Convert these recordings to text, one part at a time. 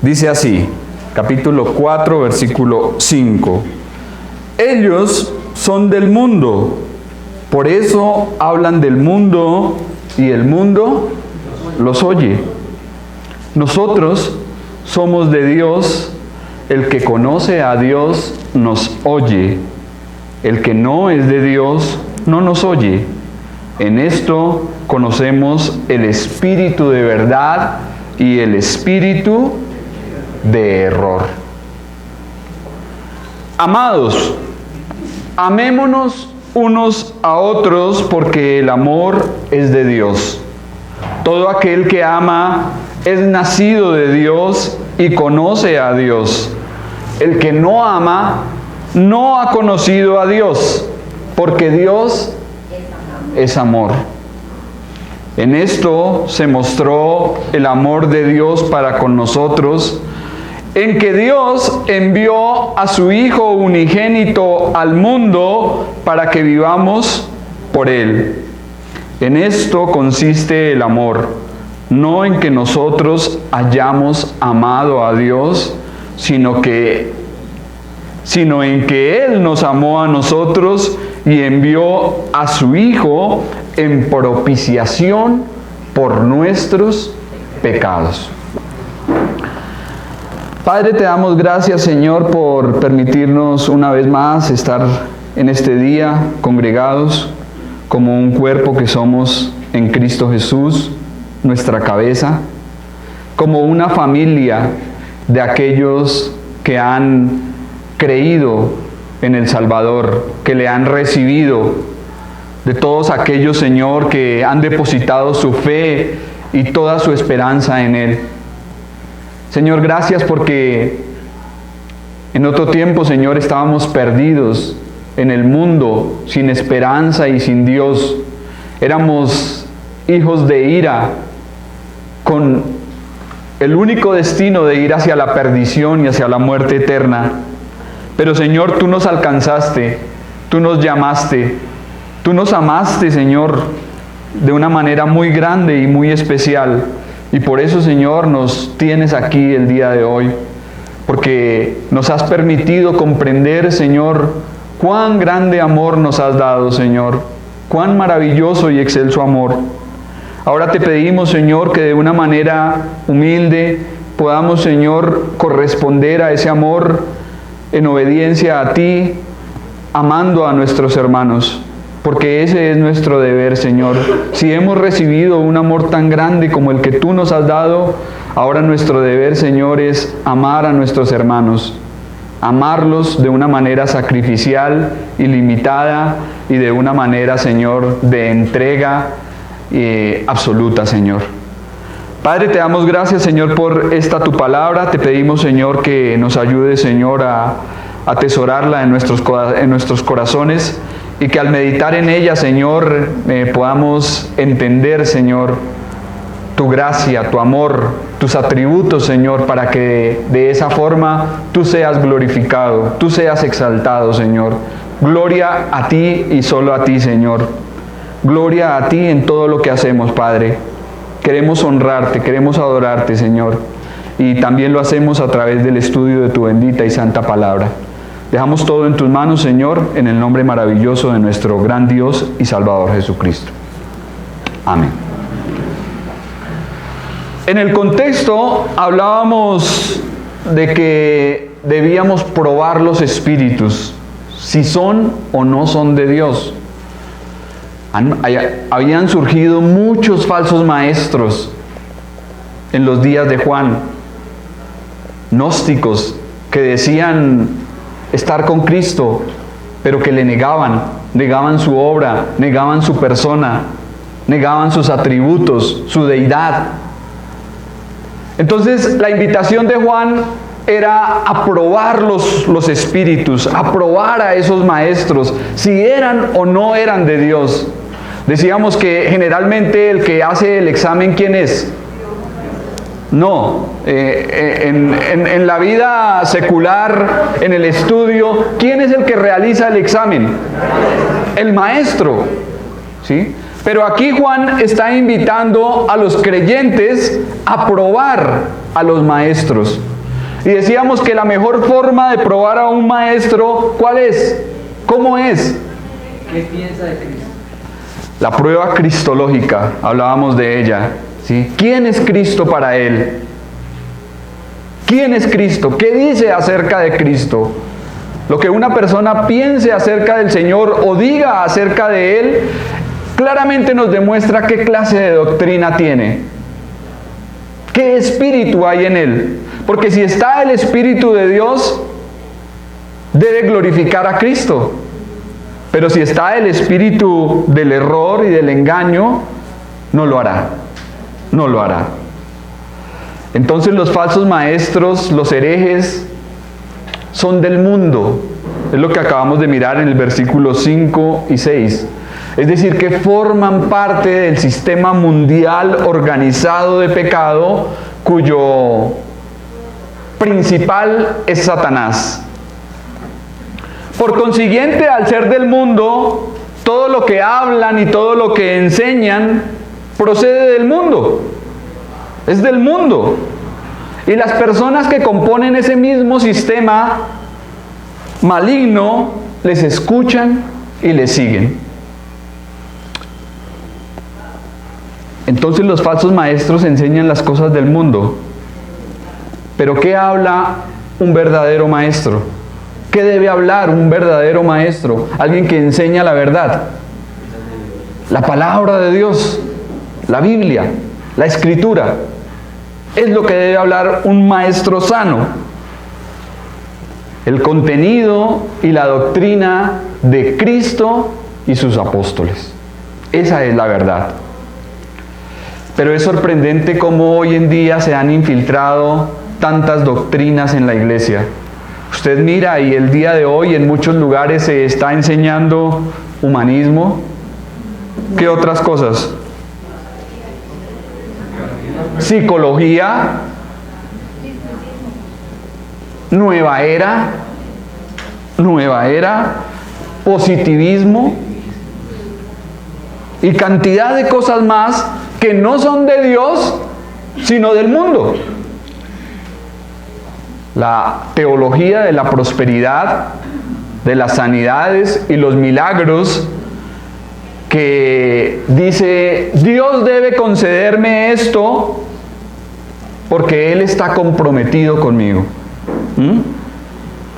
Dice así, capítulo 4, versículo 5. Ellos son del mundo, por eso hablan del mundo y el mundo los oye. Nosotros somos de Dios, el que conoce a Dios nos oye, el que no es de Dios no nos oye. En esto conocemos el espíritu de verdad y el espíritu de error. Amados, amémonos unos a otros porque el amor es de Dios. Todo aquel que ama es nacido de Dios y conoce a Dios. El que no ama no ha conocido a Dios, porque Dios es amor. En esto se mostró el amor de Dios para con nosotros, en que Dios envió a su Hijo unigénito al mundo para que vivamos por Él. En esto consiste el amor, no en que nosotros hayamos amado a Dios, sino en que Él nos amó a nosotros y envió a su Hijo en propiciación por nuestros pecados. Padre, te damos gracias, Señor, por permitirnos una vez más estar en este día congregados como un cuerpo que somos en Cristo Jesús, nuestra cabeza, como una familia de aquellos que han creído en el Salvador, que le han recibido, de todos aquellos, Señor, que han depositado su fe y toda su esperanza en Él. Señor, gracias porque en otro tiempo, Señor, estábamos perdidos en el mundo, sin esperanza y sin Dios. Éramos hijos de ira, con el único destino de ir hacia la perdición y hacia la muerte eterna. Pero, Señor, tú nos alcanzaste, tú nos llamaste, tú nos amaste, Señor, de una manera muy grande y muy especial. Y por eso, Señor, nos tienes aquí el día de hoy, porque nos has permitido comprender, Señor, cuán grande amor nos has dado, Señor, cuán maravilloso y excelso amor. Ahora te pedimos, Señor, que de una manera humilde podamos, Señor, corresponder a ese amor en obediencia a ti, amando a nuestros hermanos. Porque ese es nuestro deber, Señor. Si hemos recibido un amor tan grande como el que tú nos has dado, ahora nuestro deber, Señor, es amar a nuestros hermanos. Amarlos de una manera sacrificial, ilimitada y de una manera, Señor, de entrega absoluta, Señor. Padre, te damos gracias, Señor, por esta tu palabra. Te pedimos, Señor, que nos ayudes, Señor, a atesorarla en nuestros corazones. Y que al meditar en ella, Señor, podamos entender, Señor, tu gracia, tu amor, tus atributos, Señor, para que de esa forma tú seas glorificado, tú seas exaltado, Señor. Gloria a ti y solo a ti, Señor. Gloria a ti en todo lo que hacemos, Padre. Queremos honrarte, queremos adorarte, Señor. Y también lo hacemos a través del estudio de tu bendita y santa palabra. Dejamos todo en tus manos, Señor, en el nombre maravilloso de nuestro gran Dios y Salvador Jesucristo. Amén. En el contexto hablábamos de que debíamos probar los espíritus, si son o no son de Dios. Habían surgido muchos falsos maestros en los días de Juan, gnósticos que decían estar con Cristo, pero que le negaban su obra, negaban su persona, negaban sus atributos, su deidad. Entonces la invitación de Juan era a probar los espíritus, a probar a esos maestros, si eran o no eran de Dios. Decíamos que generalmente el que hace el examen, ¿quién es? No, en la vida secular, en el estudio, ¿quién es el que realiza el examen? El maestro, ¿sí? Pero aquí Juan está invitando a los creyentes a probar a los maestros. Y decíamos que la mejor forma de probar a un maestro, ¿cuál es? ¿Cómo es? ¿Qué piensa de Cristo? La prueba cristológica, hablábamos de ella, ¿sí? ¿Quién es Cristo para él? ¿Quién es Cristo? ¿Qué dice acerca de Cristo? Lo que una persona piense acerca del Señor o diga acerca de Él, claramente nos demuestra qué clase de doctrina tiene. ¿Qué espíritu hay en Él? Porque si está el Espíritu de Dios, debe glorificar a Cristo. Pero si está el espíritu del error y del engaño, no lo hará. No lo hará. Entonces los falsos maestros, los herejes, son del mundo. Es lo que acabamos de mirar en el versículo 5 y 6. Es decir, que forman parte del sistema mundial organizado de pecado, cuyo principal es Satanás. Por consiguiente, al ser del mundo, todo lo que hablan y todo lo que enseñan procede del mundo. Es del mundo. Y las personas que componen ese mismo sistema maligno les escuchan y les siguen. Entonces los falsos maestros enseñan las cosas del mundo. Pero ¿qué habla un verdadero maestro? ¿Qué debe hablar un verdadero maestro? Alguien que enseña la verdad. La palabra de Dios, la Biblia, la Escritura. Es lo que debe hablar un maestro sano. El contenido y la doctrina de Cristo y sus apóstoles. Esa es la verdad. Pero es sorprendente cómo hoy en día se han infiltrado tantas doctrinas en la iglesia. Usted mira y el día de hoy en muchos lugares se está enseñando humanismo. ¿Qué otras cosas? Psicología, nueva era, positivismo y cantidad de cosas más que no son de Dios, sino del mundo. La teología de la prosperidad, de las sanidades y los milagros, que dice, Dios debe concederme esto porque Él está comprometido conmigo.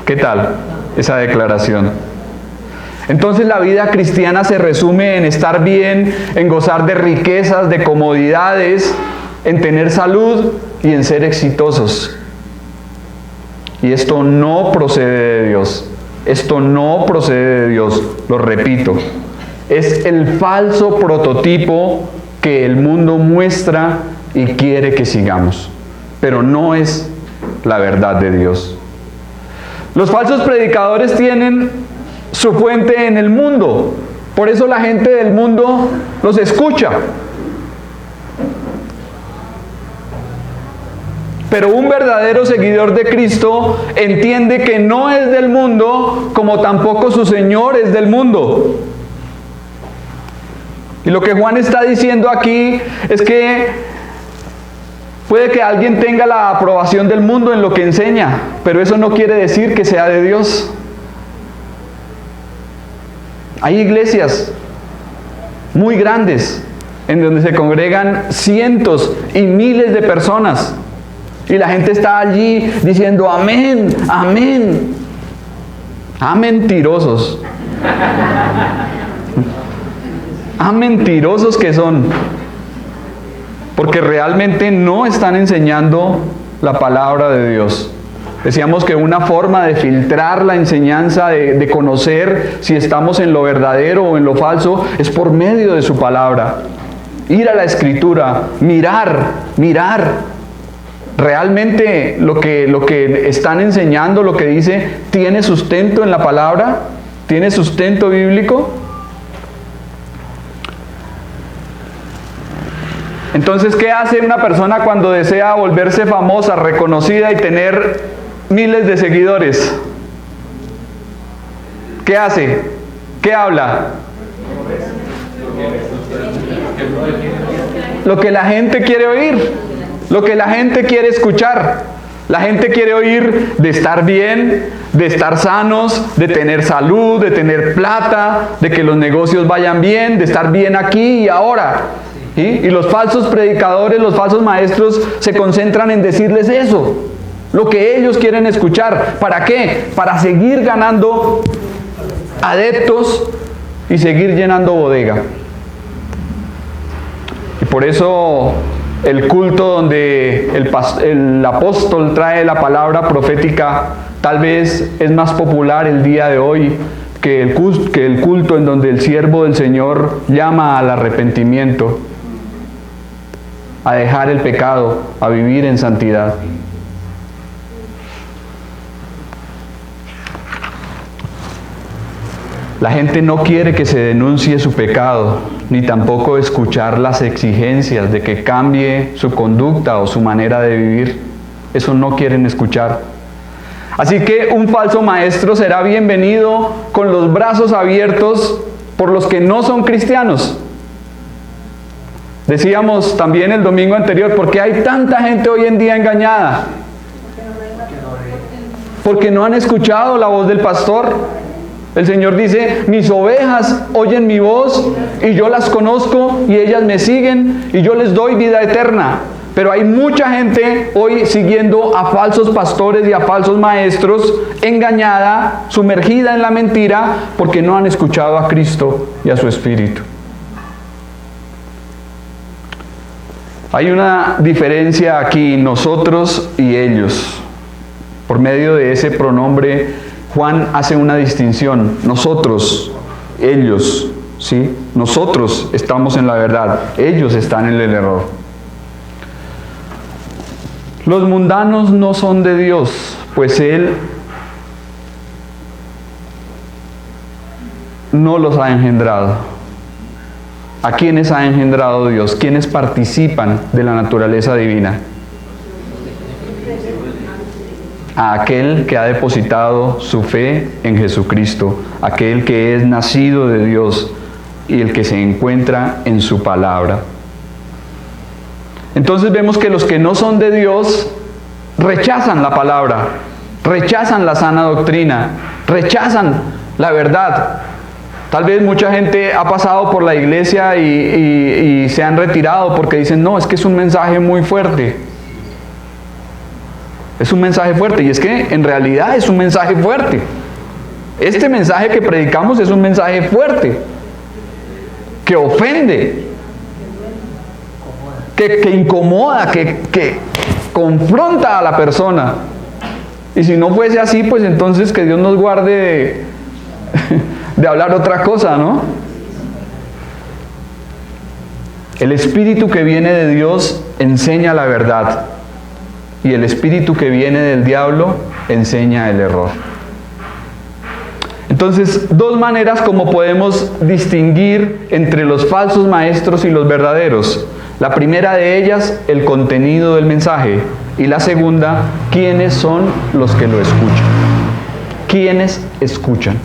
¿Qué tal esa declaración? Entonces la vida cristiana se resume en estar bien, en gozar de riquezas, de comodidades, en tener salud y en ser exitosos. Y esto no procede de Dios. Esto no procede de Dios, lo repito. Es el falso prototipo que el mundo muestra y quiere que sigamos. Pero no es la verdad de Dios. Los falsos predicadores tienen su fuente en el mundo. Por eso la gente del mundo los escucha. Pero un verdadero seguidor de Cristo entiende que no es del mundo, como tampoco su Señor es del mundo. Y lo que Juan está diciendo aquí es que puede que alguien tenga la aprobación del mundo en lo que enseña, pero eso no quiere decir que sea de Dios. Hay iglesias muy grandes en donde se congregan cientos y miles de personas y la gente está allí diciendo amén, amén. Mentirosos. Mentirosos que son, porque realmente no están enseñando la palabra de Dios. Decíamos que una forma de filtrar la enseñanza, de conocer si estamos en lo verdadero o en lo falso, es por medio de su palabra. Ir a la Escritura, mirar. ¿Realmente lo que están enseñando, lo que dice, tiene sustento en la palabra? ¿Tiene sustento bíblico? Entonces, ¿qué hace una persona cuando desea volverse famosa, reconocida y tener miles de seguidores? ¿Qué hace? ¿Qué habla? Lo que la gente quiere oír, lo que la gente quiere escuchar. La gente quiere oír de estar bien, de estar sanos, de tener salud, de tener plata, de que los negocios vayan bien, de estar bien aquí y ahora. ¿Sí? Y los falsos predicadores, los falsos maestros se concentran en decirles eso, lo que ellos quieren escuchar. ¿Para qué? Para seguir ganando adeptos y seguir llenando bodega. Y por eso el culto donde el apóstol trae la palabra profética tal vez es más popular el día de hoy que el culto en donde el siervo del Señor llama al arrepentimiento, a dejar el pecado, a vivir en santidad. La gente no quiere que se denuncie su pecado, ni tampoco escuchar las exigencias de que cambie su conducta o su manera de vivir. Eso no quieren escuchar. Así que un falso maestro será bienvenido con los brazos abiertos por los que no son cristianos. Decíamos también el domingo anterior, ¿por qué hay tanta gente hoy en día engañada? Porque no han escuchado la voz del pastor. El Señor dice, mis ovejas oyen mi voz y yo las conozco y ellas me siguen y yo les doy vida eterna. Pero hay mucha gente hoy siguiendo a falsos pastores y a falsos maestros, engañada, sumergida en la mentira, porque no han escuchado a Cristo y a su Espíritu. Hay una diferencia aquí, nosotros y ellos. Por medio de ese pronombre, Juan hace una distinción. Nosotros, ellos, ¿sí? Nosotros estamos en la verdad, ellos están en el error. Los mundanos no son de Dios, pues Él no los ha engendrado. ¿A quiénes ha engendrado Dios? ¿Quiénes participan de la naturaleza divina? A aquel que ha depositado su fe en Jesucristo, aquel que es nacido de Dios y el que se encuentra en su palabra. Entonces vemos que los que no son de Dios rechazan la palabra, rechazan la sana doctrina, rechazan la verdad. Tal vez mucha gente ha pasado por la iglesia y se han retirado porque dicen, no, es que es un mensaje muy fuerte. Es un mensaje fuerte, y es que en realidad es un mensaje fuerte. Este mensaje que predicamos es un mensaje fuerte, que ofende, que incomoda, que confronta a la persona. Y si no fuese así, pues entonces que Dios nos guarde de hablar otra cosa, ¿no? El espíritu que viene de Dios enseña la verdad. Y el espíritu que viene del diablo enseña el error. Entonces, dos maneras como podemos distinguir entre los falsos maestros y los verdaderos. La primera de ellas, el contenido del mensaje. Y la segunda, ¿quiénes son los que lo escuchan? ¿Quiénes escuchan?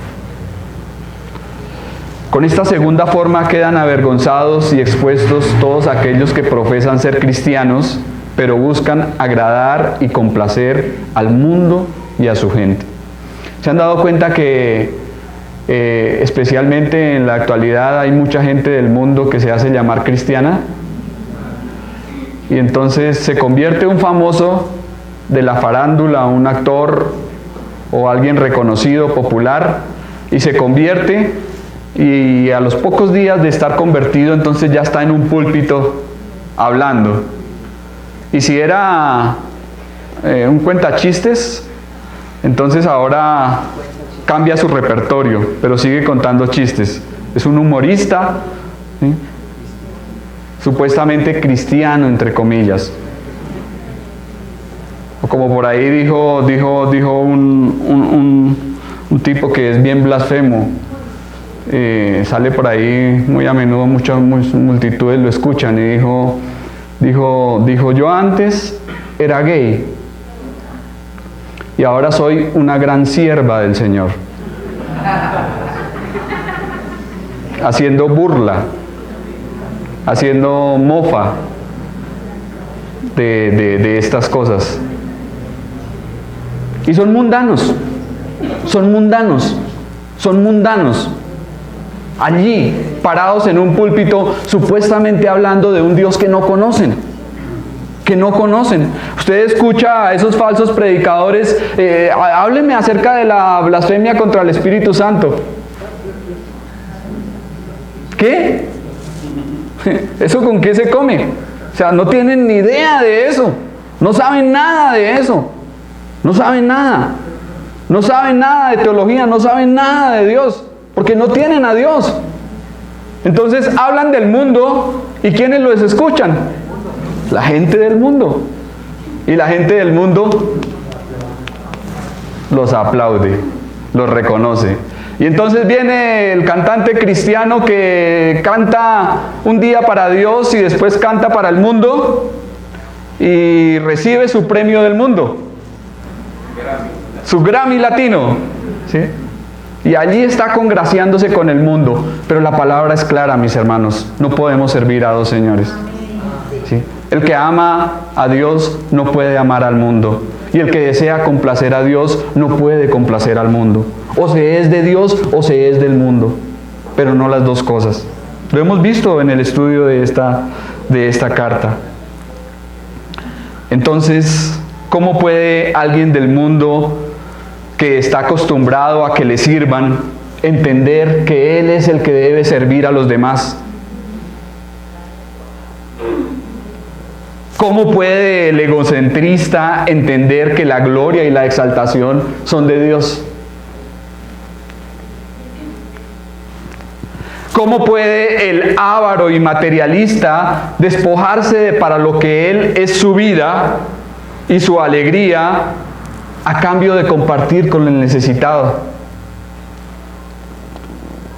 Con esta segunda forma quedan avergonzados y expuestos todos aquellos que profesan ser cristianos, pero buscan agradar y complacer al mundo y a su gente. ¿Se han dado cuenta que especialmente en la actualidad hay mucha gente del mundo que se hace llamar cristiana? Y entonces se convierte un famoso de la farándula, un actor o alguien reconocido, popular, y se convierte, y a los pocos días de estar convertido entonces ya está en un púlpito hablando. Y si era un cuentachistes, entonces ahora cambia su repertorio, pero sigue contando chistes. Es un humorista, ¿sí? Supuestamente cristiano, entre comillas. O como por ahí dijo un tipo que es bien blasfemo. Sale por ahí muy a menudo, muchas multitudes lo escuchan, y dijo, yo antes era gay y ahora soy una gran sierva del Señor. Haciendo burla, haciendo mofa de estas cosas. Y son mundanos, son mundanos, son mundanos. Allí, parados en un púlpito, supuestamente hablando de un Dios que no conocen. Que no conocen. Usted escucha a esos falsos predicadores, hábleme acerca de la blasfemia contra el Espíritu Santo. ¿Qué? ¿Eso con qué se come? O sea, no tienen ni idea de eso. No saben nada de eso. No saben nada. No saben nada de teología, no saben nada de Dios, porque no tienen a Dios. Entonces hablan del mundo, ¿y quiénes los escuchan? La gente del mundo. Y la gente del mundo los aplaude, los reconoce. Y entonces viene el cantante cristiano que canta un día para Dios y después canta para el mundo y recibe su premio del mundo. Su Grammy latino, ¿sí? Y allí está congraciándose con el mundo. Pero la palabra es clara, mis hermanos. No podemos servir a dos señores, ¿sí? El que ama a Dios no puede amar al mundo. Y el que desea complacer a Dios no puede complacer al mundo. O se es de Dios o se es del mundo. Pero no las dos cosas. Lo hemos visto en el estudio de esta carta. Entonces, ¿cómo puede alguien del mundo que está acostumbrado a que le sirvan entender que Él es el que debe servir a los demás? ¿Cómo puede el egocentrista entender que la gloria y la exaltación son de Dios? ¿Cómo puede el avaro y materialista despojarse de para lo que él es su vida y su alegría a cambio de compartir con el necesitado?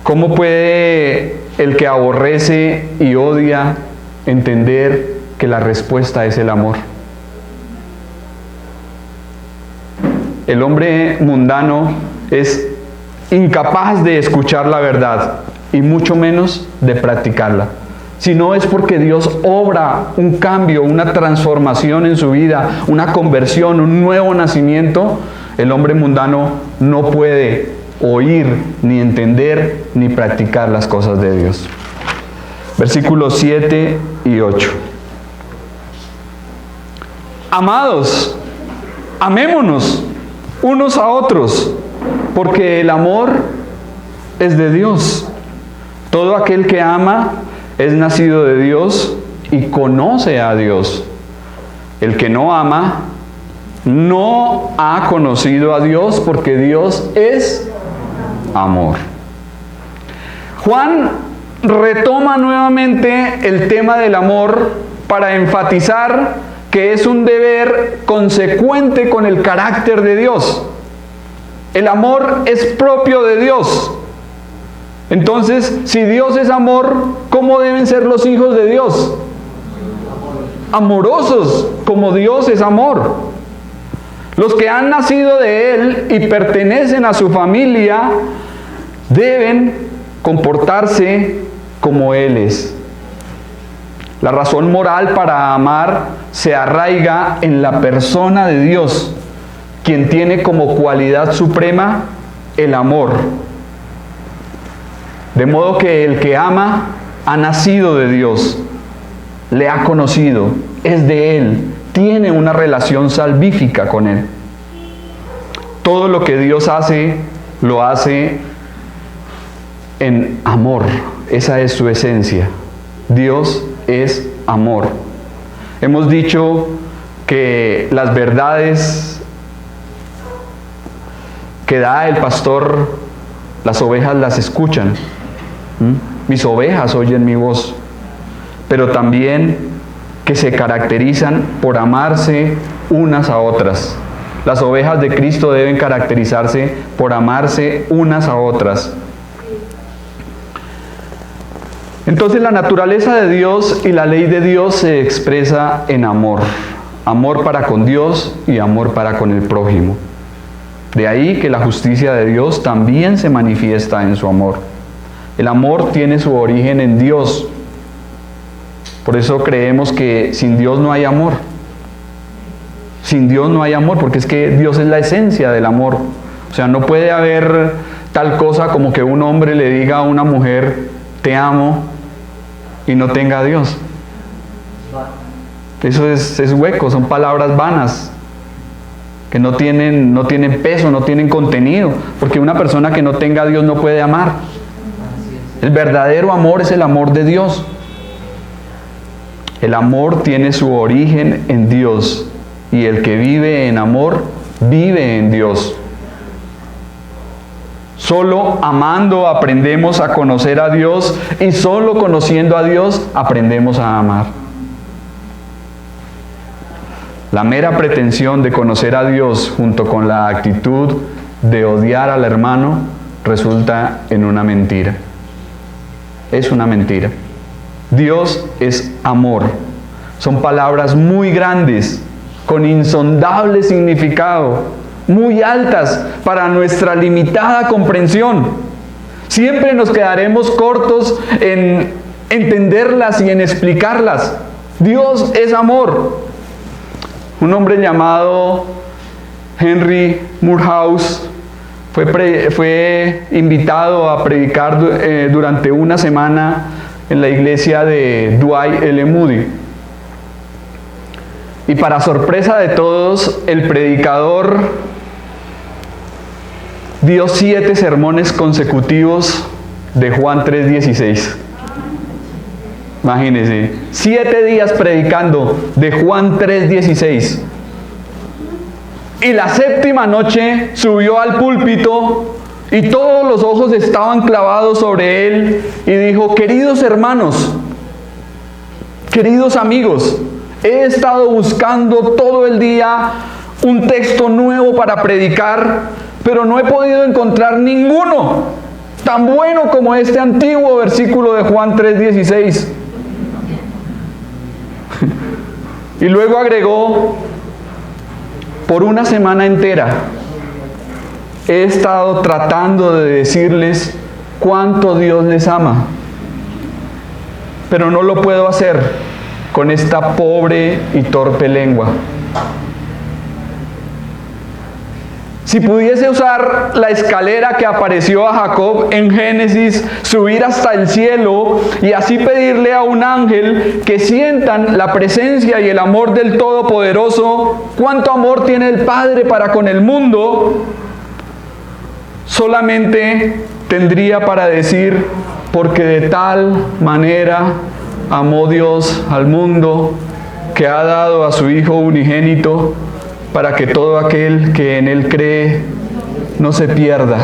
¿Cómo puede el que aborrece y odia entender que la respuesta es el amor? El hombre mundano es incapaz de escuchar la verdad y mucho menos de practicarla. Si no es porque Dios obra un cambio, una transformación en su vida, una conversión, un nuevo nacimiento, el hombre mundano no puede oír, ni entender, ni practicar las cosas de Dios. Versículos 7 y 8. Amados, amémonos unos a otros, porque el amor es de Dios. Todo aquel que ama es nacido de Dios y conoce a Dios. El que no ama no ha conocido a Dios, porque Dios es amor. Juan retoma nuevamente el tema del amor para enfatizar que es un deber consecuente con el carácter de Dios. El amor es propio de Dios. Entonces, si Dios es amor, ¿cómo deben ser los hijos de Dios? Amorosos, como Dios es amor. Los que han nacido de Él y pertenecen a su familia deben comportarse como Él es. La razón moral para amar se arraiga en la persona de Dios, quien tiene como cualidad suprema el amor. De modo que el que ama ha nacido de Dios, le ha conocido, es de Él, tiene una relación salvífica con Él. Todo lo que Dios hace, lo hace en amor. Esa es su esencia. Dios es amor. Hemos dicho que las verdades que da el pastor, las ovejas las escuchan. Mis ovejas oyen mi voz. Pero también que se caracterizan por amarse unas a otras. Las ovejas de Cristo deben caracterizarse por amarse unas a otras. Entonces la naturaleza de Dios y la ley de Dios se expresa en amor. Amor para con Dios y amor para con el prójimo. De ahí que la justicia de Dios también se manifiesta en su amor. El amor tiene su origen en Dios. Por eso creemos que sin Dios no hay amor. Sin Dios no hay amor, porque es que Dios es la esencia del amor. O sea, no puede haber tal cosa como que un hombre le diga a una mujer, te amo, y no tenga a Dios. Eso es hueco, son palabras vanas, que no tienen peso, no tienen contenido, porque una persona que no tenga a Dios no puede amar. El verdadero amor es el amor de Dios. El amor tiene su origen en Dios, y el que vive en amor, vive en Dios. Solo amando aprendemos a conocer a Dios, y solo conociendo a Dios aprendemos a amar. La mera pretensión de conocer a Dios junto con la actitud de odiar al hermano resulta en una mentira. Es una mentira. Dios es amor. Son palabras muy grandes, con insondable significado, muy altas para nuestra limitada comprensión. Siempre nos quedaremos cortos en entenderlas y en explicarlas. Dios es amor. Un hombre llamado Henry Moorhouse fue invitado a predicar durante una semana en la iglesia de Dwight L. Moody. Y para sorpresa de todos, el predicador dio 7 sermones consecutivos de Juan 3:16. Imagínense, 7 días predicando de Juan 3:16. Y la 7ª noche subió al púlpito y todos los ojos estaban clavados sobre él y dijo: queridos hermanos, queridos amigos, he estado buscando todo el día un texto nuevo para predicar, pero no he podido encontrar ninguno tan bueno como este antiguo versículo de Juan 3:16. Y luego agregó: por una semana entera he estado tratando de decirles cuánto Dios les ama, pero no lo puedo hacer con esta pobre y torpe lengua. Si pudiese usar la escalera que apareció a Jacob en Génesis, subir hasta el cielo y así pedirle a un ángel que sientan la presencia y el amor del Todopoderoso, cuánto amor tiene el Padre para con el mundo, solamente tendría para decir: porque de tal manera amó Dios al mundo, que ha dado a su Hijo unigénito, para que todo aquel que en Él cree no se pierda,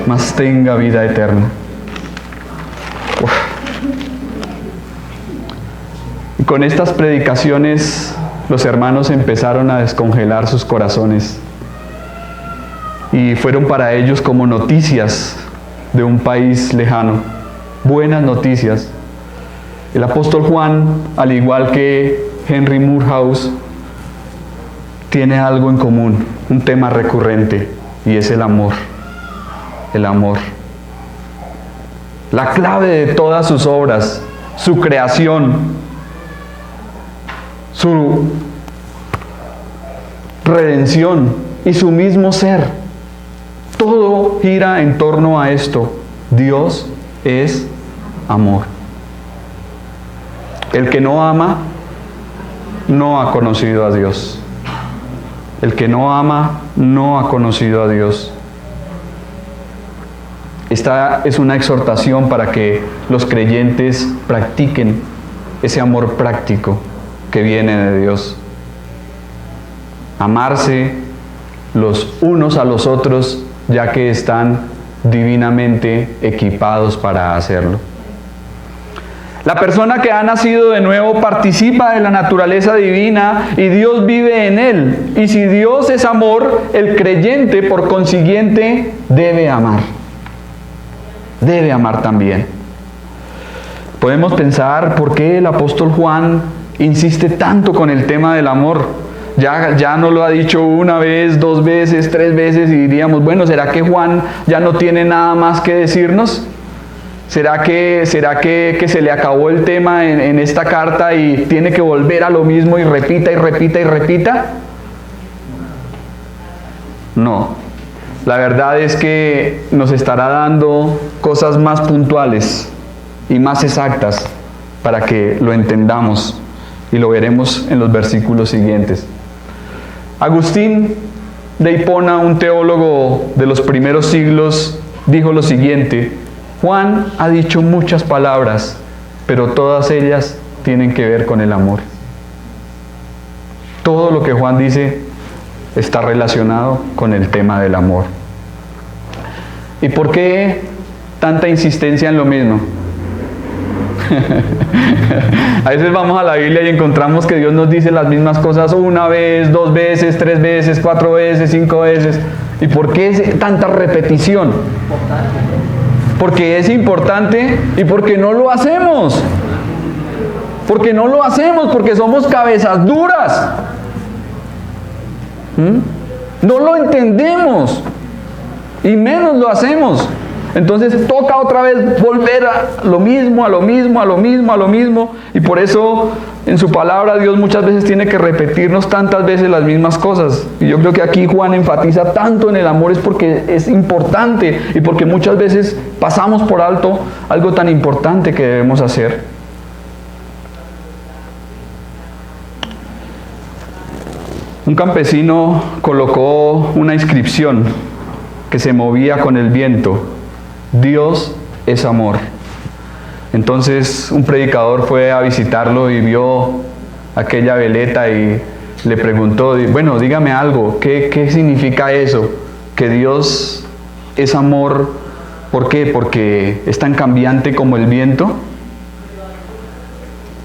mas tenga vida eterna. Uf. Y con estas predicaciones los hermanos empezaron a descongelar sus corazones, y fueron para ellos como noticias de un país lejano, buenas noticias. El apóstol Juan, al igual que Henry Moorhouse, tiene algo en común, un tema recurrente, y es el amor. El amor. La clave de todas sus obras, su creación, su redención y su mismo ser, todo gira en torno a esto: Dios es amor. El que no ama no ha conocido a Dios. El que no ama no ha conocido a Dios. Esta es una exhortación para que los creyentes practiquen ese amor práctico que viene de Dios. Amarse los unos a los otros, ya que están divinamente equipados para hacerlo. La persona que ha nacido de nuevo participa de la naturaleza divina y Dios vive en él. Y si Dios es amor, el creyente, por consiguiente, debe amar. Debe amar también. Podemos pensar por qué el apóstol Juan insiste tanto con el tema del amor. Ya no lo ha dicho una vez, 2 veces, 3 veces, y diríamos: bueno, ¿será que Juan ya no tiene nada más que decirnos? ¿Será que se le acabó el tema en esta carta y tiene que volver a lo mismo y repita y repita y repita? No. La verdad es que nos estará dando cosas más puntuales y más exactas para que lo entendamos, y lo veremos en los versículos siguientes. Agustín de Hipona, un teólogo de los primeros siglos, dijo lo siguiente: Juan ha dicho muchas palabras, pero todas ellas tienen que ver con el amor. Todo lo que Juan dice está relacionado con el tema del amor. ¿Y por qué tanta insistencia en lo mismo? A veces vamos a la Biblia y encontramos que Dios nos dice las mismas cosas una vez, 2 veces, 3 veces, 4 veces, 5 veces. ¿Y por qué tanta repetición? Porque es importante y porque no lo hacemos. Porque no lo hacemos, porque somos cabezas duras. No lo entendemos y menos lo hacemos. Entonces toca otra vez volver a lo mismo, a lo mismo, a lo mismo, a lo mismo. Y por eso en su palabra Dios muchas veces tiene que repetirnos tantas veces las mismas cosas. Y yo creo que aquí Juan enfatiza tanto en el amor es porque es importante y porque muchas veces pasamos por alto algo tan importante que debemos hacer. Un campesino colocó una inscripción que se movía con el viento: Dios es amor. Entonces un predicador fue a visitarlo y vio aquella veleta y le preguntó: bueno, dígame algo, ¿qué significa eso? Que Dios es amor, ¿por qué? ¿Porque es tan cambiante como el viento?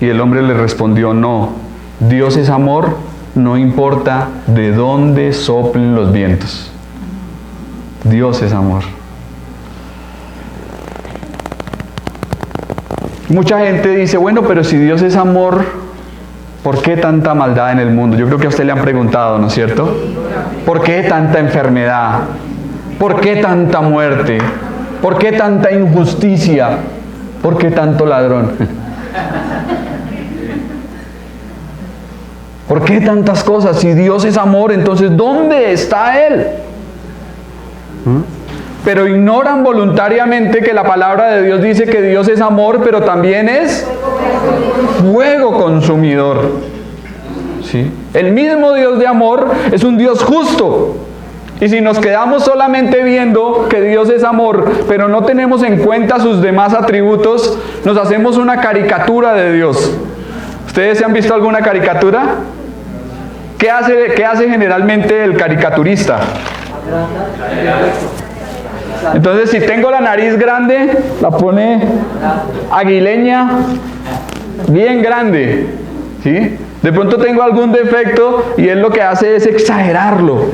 Y el hombre le respondió: no, Dios es amor, no importa de dónde soplen los vientos. Dios es amor. Mucha gente dice: bueno, pero si Dios es amor, ¿por qué tanta maldad en el mundo? Yo creo que a usted le han preguntado, ¿no es cierto? ¿Por qué tanta enfermedad? ¿Por qué tanta muerte? ¿Por qué tanta injusticia? ¿Por qué tanto ladrón? ¿Por qué tantas cosas? Si Dios es amor, entonces ¿dónde está Él? Pero ignoran voluntariamente que la palabra de Dios dice que Dios es amor, pero también es fuego consumidor. ¿Sí? El mismo Dios de amor es un Dios justo. Y si nos quedamos solamente viendo que Dios es amor, pero no tenemos en cuenta sus demás atributos, nos hacemos una caricatura de Dios. ¿Ustedes se han visto alguna caricatura? ¿Qué hace generalmente el caricaturista? Entonces, si tengo la nariz grande, la pone aguileña, bien grande, ¿sí? De pronto tengo algún defecto y él lo que hace es exagerarlo,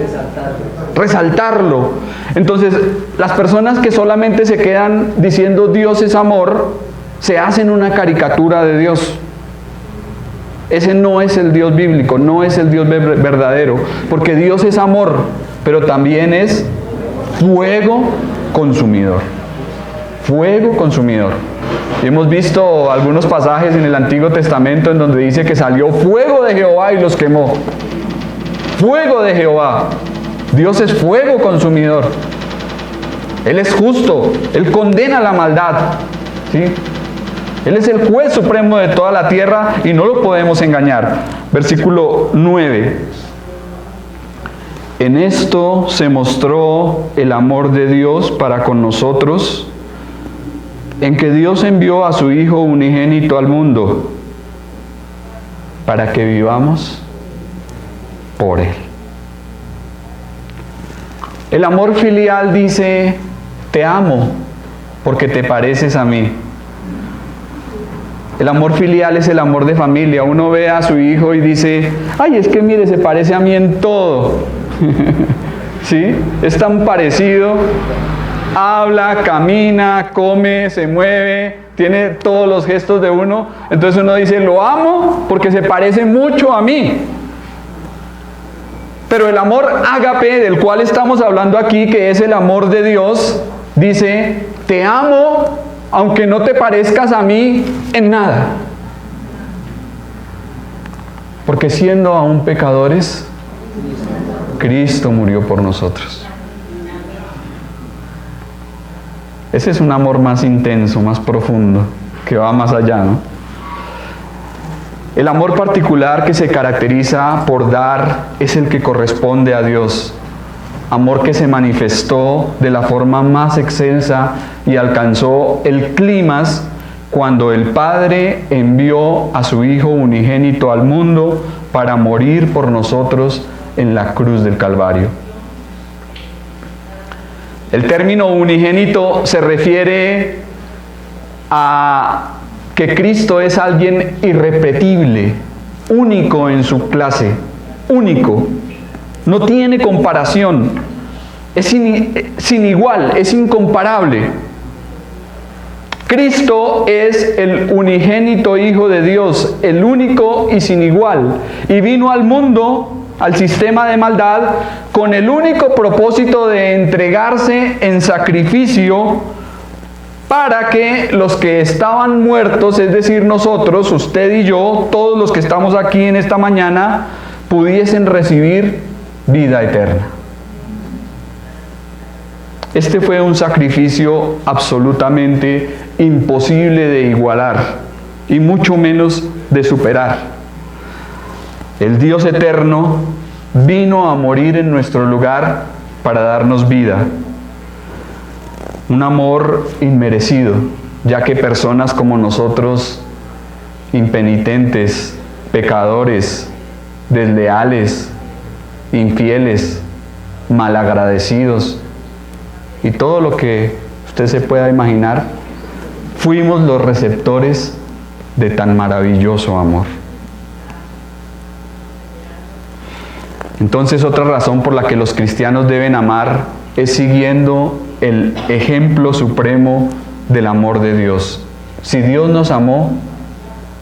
resaltarlo. Entonces, las personas que solamente se quedan diciendo Dios es amor, se hacen una caricatura de Dios. Ese no es el Dios bíblico, no es el Dios verdadero, porque Dios es amor, pero también es fuego consumidor. Fuego consumidor. Y hemos visto algunos pasajes en el Antiguo Testamento en donde dice que salió fuego de Jehová y los quemó. Fuego de Jehová. Dios es fuego consumidor. Él es justo, Él condena la maldad, ¿sí? Él es el juez supremo de toda la tierra y no lo podemos engañar. Versículo 9. En esto se mostró el amor de Dios para con nosotros, en que Dios envió a su Hijo unigénito al mundo, para que vivamos por Él. El amor filial dice: te amo porque te pareces a mí. El amor filial es el amor de familia. Uno ve a su hijo y dice: ay, es que mire, se parece a mí en todo. ¿Sí? Es tan parecido. Habla, camina, come, se mueve, tiene todos los gestos de uno. Entonces uno dice: lo amo porque se parece mucho a mí. Pero el amor ágape, del cual estamos hablando aquí, que es el amor de Dios, dice: te amo aunque no te parezcas a mí en nada. Porque siendo aún pecadores, Cristo murió por nosotros. Ese es un amor más intenso, más profundo, que va más allá, ¿no? El amor particular que se caracteriza por dar es el que corresponde a Dios. Amor que se manifestó de la forma más excelsa y alcanzó el clímax cuando el Padre envió a su Hijo unigénito al mundo para morir por nosotros en la cruz del Calvario. El término unigénito se refiere a que Cristo es alguien irrepetible, único en su clase, único, no tiene comparación, es sin igual, es incomparable. Cristo es el unigénito Hijo de Dios, el único y sin igual, y vino al mundo, al sistema de maldad, con el único propósito de entregarse en sacrificio para que los que estaban muertos, es decir, nosotros, usted y yo, todos los que estamos aquí en esta mañana, pudiesen recibir vida eterna. Este fue un sacrificio absolutamente imposible de igualar y mucho menos de superar. El Dios eterno vino a morir en nuestro lugar para darnos vida. Un amor inmerecido, ya que personas como nosotros, impenitentes, pecadores, desleales, infieles, malagradecidos y todo lo que usted se pueda imaginar, fuimos los receptores de tan maravilloso amor. Entonces, otra razón por la que los cristianos deben amar es siguiendo el ejemplo supremo del amor de Dios. Si Dios nos amó,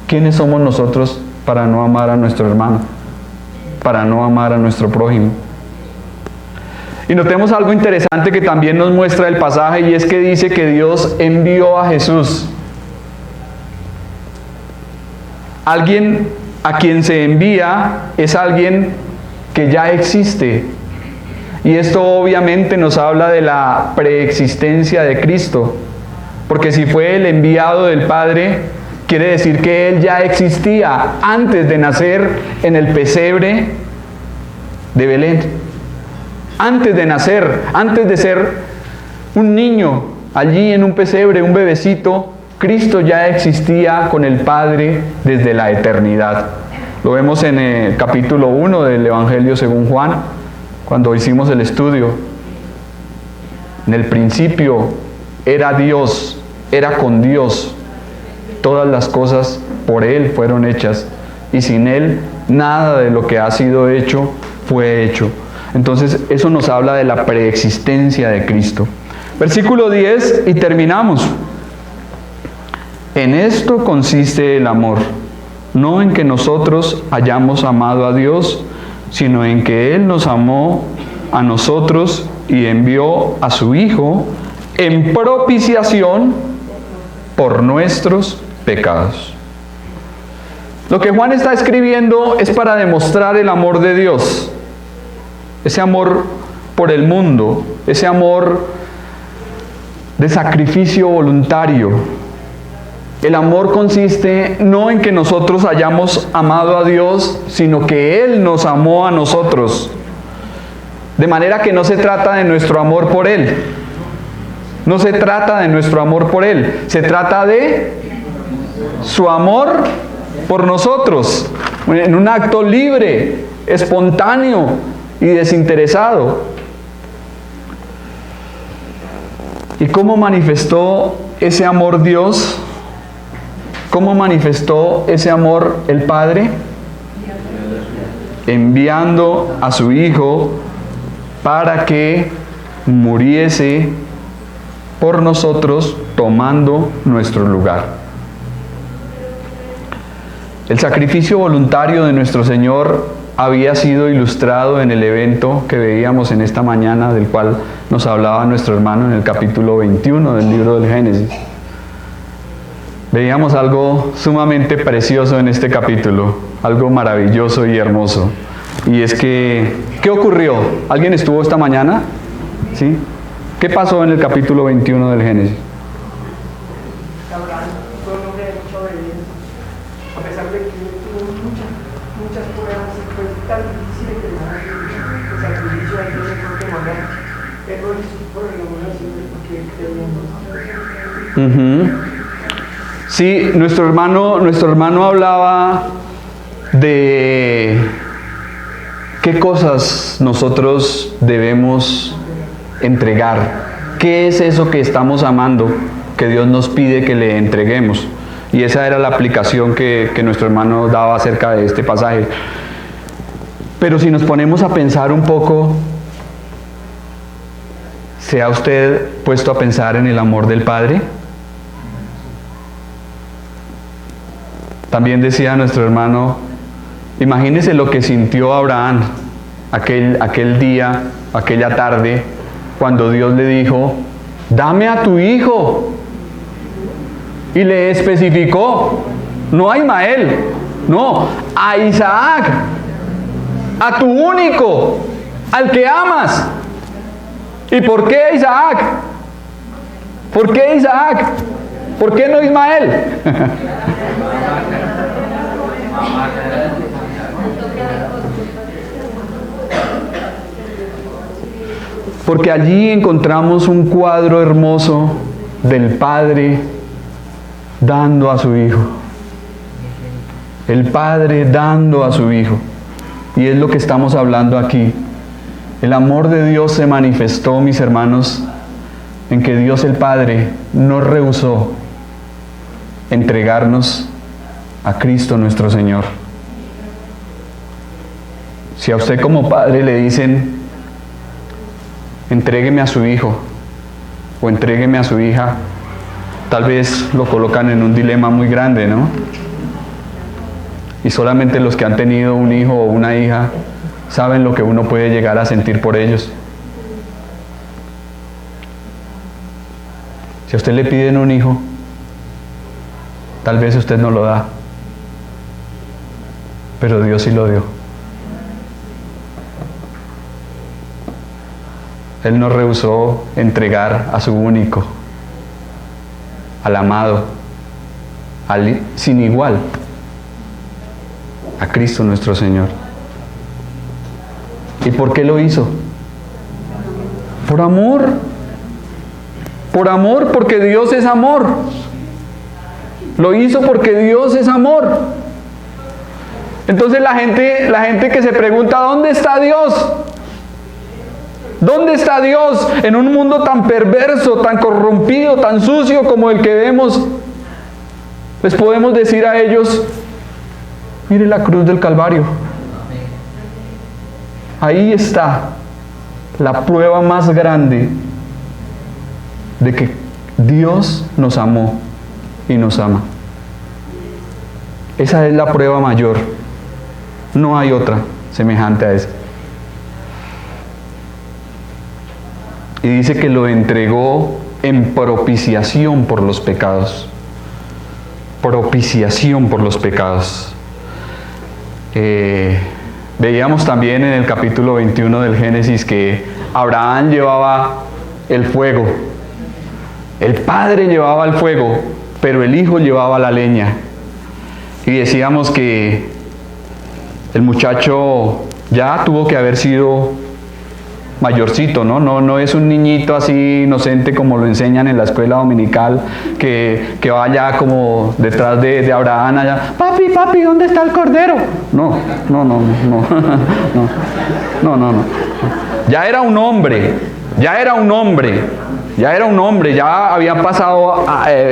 ¿quiénes somos nosotros para no amar a nuestro hermano? Para no amar a nuestro prójimo. Y notemos algo interesante que también nos muestra el pasaje, y es que dice que Dios envió a Jesús. Alguien a quien se envía es alguien que ya existe. Y esto obviamente nos habla de la preexistencia de Cristo. Porque si fue el enviado del Padre, quiere decir que Él ya existía antes de nacer en el pesebre de Belén. Antes de nacer, antes de ser un niño allí en un pesebre, un bebecito, Cristo ya existía con el Padre desde la eternidad. Lo vemos en el capítulo 1 del Evangelio según Juan, cuando hicimos el estudio. En el principio era Dios, era con Dios. Todas las cosas por Él fueron hechas, y sin Él nada de lo que ha sido hecho fue hecho. Entonces eso nos habla de la preexistencia de Cristo. Versículo 10 y terminamos. En esto consiste el amor, no en que nosotros hayamos amado a Dios, sino en que Él nos amó a nosotros y envió a su Hijo en propiciación por nuestros pecados. Lo que Juan está escribiendo es para demostrar el amor de Dios, ese amor por el mundo, ese amor de sacrificio voluntario. El amor consiste no en que nosotros hayamos amado a Dios, sino que Él nos amó a nosotros. De manera que no se trata de nuestro amor por Él. No se trata de nuestro amor por Él. Se trata de su amor por nosotros. En un acto libre, espontáneo y desinteresado. ¿Y cómo manifestó ese amor Dios? ¿Cómo manifestó ese amor el Padre? Enviando a su Hijo para que muriese por nosotros, tomando nuestro lugar. El sacrificio voluntario de nuestro Señor había sido ilustrado en el evento que veíamos en esta mañana, del cual nos hablaba nuestro hermano en el capítulo 21 del libro del Génesis. Veíamos algo sumamente precioso en este capítulo, algo maravilloso y hermoso. Y es que, ¿qué ocurrió? ¿Alguien estuvo esta mañana? ¿Sí? ¿Qué pasó en el capítulo 21 del Génesis? Abraham fue un hombre de mucha obediencia, a pesar de que tuvo muchas pruebas, fue tan difícil que el sacrificio a Dios se tuvo que mandar. Él lo hizo por el amor al Señor porque él creía en Dios. Sí, nuestro hermano hablaba de qué cosas nosotros debemos entregar. ¿Qué es eso que estamos amando, que Dios nos pide que le entreguemos? Y esa era la aplicación que nuestro hermano daba acerca de este pasaje. Pero si nos ponemos a pensar un poco, ¿se ha usted puesto a pensar en el amor del Padre? También decía nuestro hermano, imagínese lo que sintió Abraham aquel día, aquella tarde, cuando Dios le dijo, dame a tu hijo. Y le especificó, no a Ismael, no, a Isaac, a tu único, al que amas. ¿Y por qué Isaac? ¿Por qué Isaac? ¿Por qué no Ismael? Porque allí encontramos un cuadro hermoso del Padre dando a su Hijo. El Padre dando a su Hijo. Y es lo que estamos hablando aquí. El amor de Dios se manifestó, mis hermanos, en que Dios el Padre no rehusó entregarnos a Cristo nuestro Señor. Si a usted como padre le dicen, entrégueme a su hijo o entrégueme a su hija, tal vez lo colocan en un dilema muy grande, ¿no? Y solamente los que han tenido un hijo o una hija saben lo que uno puede llegar a sentir por ellos. Si a usted le piden un hijo, tal vez usted no lo da, pero Dios sí lo dio. Él no rehusó entregar a su único, al amado, sin igual, a Cristo nuestro Señor. ¿Y por qué lo hizo? Por amor. Por amor, porque Dios es amor. Lo hizo porque Dios es amor. Entonces la gente que se pregunta, ¿dónde está Dios? ¿Dónde está Dios en un mundo tan perverso, tan corrompido, tan sucio como el que vemos? Les podemos decir a ellos, mire la cruz del Calvario. Ahí está la prueba más grande de que Dios nos amó y nos ama. Esa es la prueba mayor. No hay otra semejante a esa. Y dice que lo entregó en propiciación por los pecados. Propiciación por los pecados. Veíamos también en el capítulo 21 del Génesis que Abraham llevaba el fuego. El padre llevaba el fuego, pero el hijo llevaba la leña. Y decíamos que el muchacho ya tuvo que haber sido mayorcito, ¿no? No es un niñito así inocente como lo enseñan en la escuela dominical, que vaya como detrás de Abraham allá, papi, ¿dónde está el cordero? No. Ya era un hombre, ya habían pasado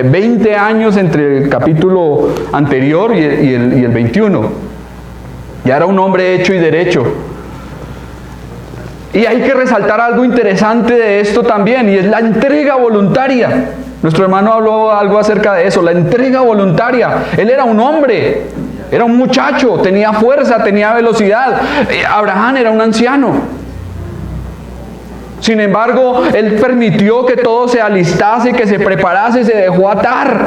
20 años entre el capítulo anterior y el 21. Ya era un hombre hecho y derecho. Y hay que resaltar algo interesante de esto también, y es la entrega voluntaria. Nuestro hermano habló algo acerca de eso, la entrega voluntaria. Él era un hombre, era un muchacho, tenía fuerza, tenía velocidad. Abraham era un anciano. Sin embargo, él permitió que todo se alistase, que se preparase, se dejó atar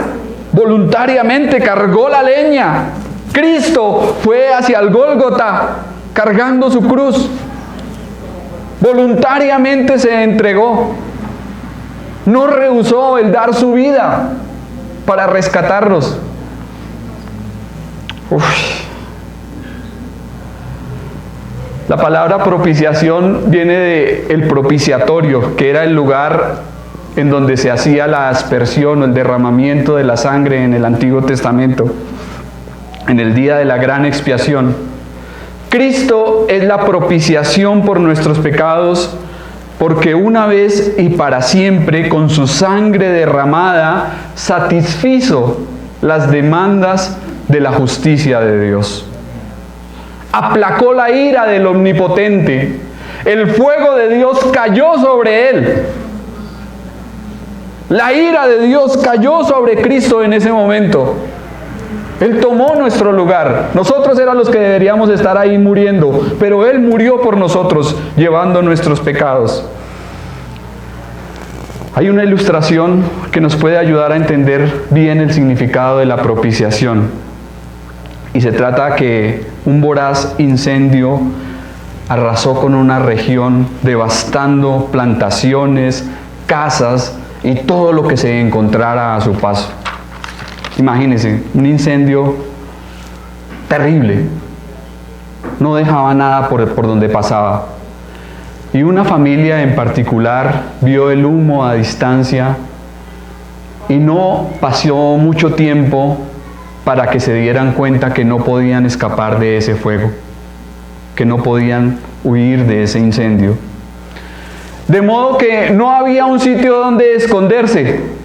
voluntariamente, cargó la leña. Cristo fue hacia el Gólgota cargando su cruz. Voluntariamente se entregó. No rehusó el dar su vida para rescatarlos. La palabra propiciación viene de el propiciatorio, que era el lugar en donde se hacía la aspersión o el derramamiento de la sangre en el Antiguo Testamento, en el día de la gran expiación. Cristo es la propiciación por nuestros pecados, porque una vez y para siempre, con su sangre derramada, satisfizo las demandas de la justicia de Dios. Aplacó la ira del Omnipotente. El fuego de Dios cayó sobre él. La ira de Dios cayó sobre Cristo en ese momento. Él tomó nuestro lugar. Nosotros éramos los que deberíamos estar ahí muriendo, pero Él murió por nosotros, llevando nuestros pecados. Hay una ilustración que nos puede ayudar a entender bien el significado de la propiciación. Y se trata que un voraz incendio arrasó con una región, devastando plantaciones, casas y todo lo que se encontrara a su paso. Imagínense, un incendio terrible. No dejaba nada por donde pasaba. Y una familia en particular vio el humo a distancia y no pasó mucho tiempo para que se dieran cuenta que no podían escapar de ese fuego, que no podían huir de ese incendio. De modo que no había un sitio donde esconderse.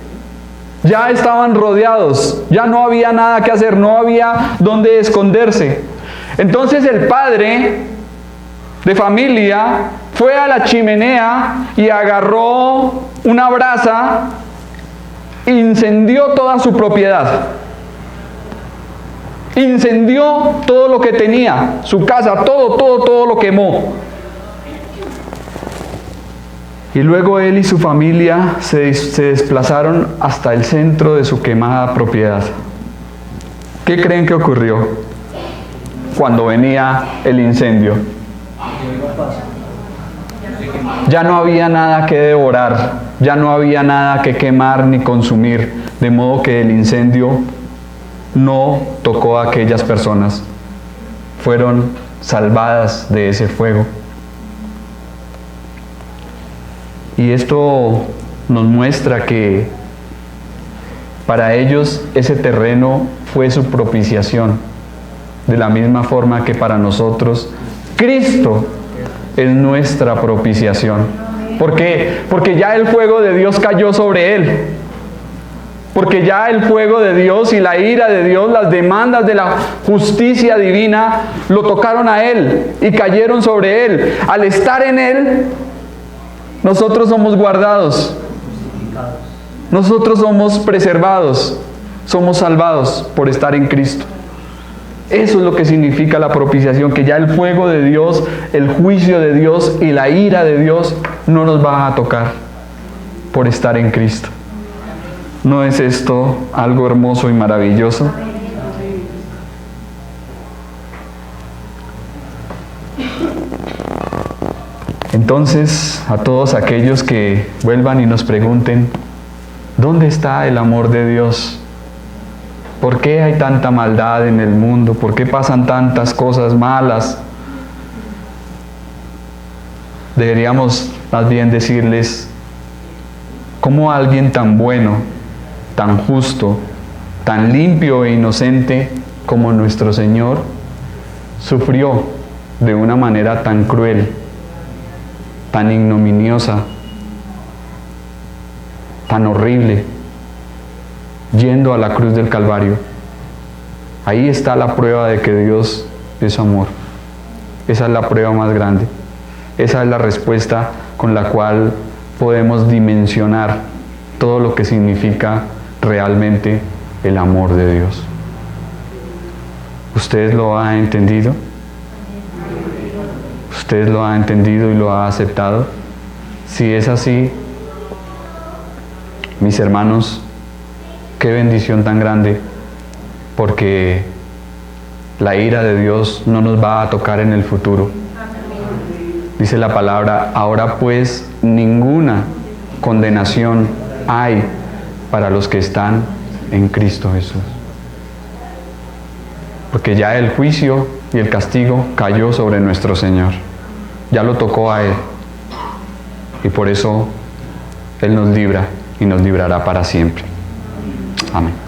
Ya estaban rodeados, ya no había nada que hacer, no había donde esconderse. Entonces el padre de familia fue a la chimenea y agarró una brasa e incendió toda su propiedad. Incendió todo lo que tenía, su casa, todo lo quemó. Y luego él y su familia se desplazaron hasta el centro de su quemada propiedad. ¿Qué creen que ocurrió cuando venía el incendio? Ya no había nada que devorar, ya no había nada que quemar ni consumir, de modo que el incendio no tocó a aquellas personas. Fueron salvadas de ese fuego. Y esto nos muestra que para ellos ese terreno fue su propiciación, de la misma forma que para nosotros Cristo es nuestra propiciación. ¿Por qué? Porque ya el fuego de Dios cayó sobre Él. Porque ya el fuego de Dios y la ira de Dios, las demandas de la justicia divina, lo tocaron a Él y cayeron sobre Él. Al estar en Él, nosotros somos guardados, nosotros somos preservados, somos salvados por estar en Cristo. Eso es lo que significa la propiciación, que ya el fuego de Dios, el juicio de Dios y la ira de Dios no nos va a tocar por estar en Cristo. ¿No es esto algo hermoso y maravilloso? Entonces, a todos aquellos que vuelvan y nos pregunten, ¿dónde está el amor de Dios? ¿Por qué hay tanta maldad en el mundo? ¿Por qué pasan tantas cosas malas? Deberíamos más bien decirles, ¿cómo alguien tan bueno, tan justo, tan limpio e inocente como nuestro Señor sufrió de una manera tan cruel, tan ignominiosa, tan horrible, yendo a la cruz del Calvario? Ahí está la prueba de que Dios es amor. Esa es la prueba más grande. Esa es la respuesta con la cual podemos dimensionar todo lo que significa realmente el amor de Dios. ¿Usted lo ha entendido? ¿Usted lo ha entendido y lo ha aceptado? Si es así, mis hermanos, qué bendición tan grande, porque La ira de Dios no nos va a tocar en el futuro. Dice la palabra, ahora pues ninguna condenación hay para los que están en Cristo Jesús. Porque ya el juicio y el castigo cayó sobre nuestro Señor. Ya lo tocó a Él. Y por eso Él nos libra y nos librará para siempre. Amén.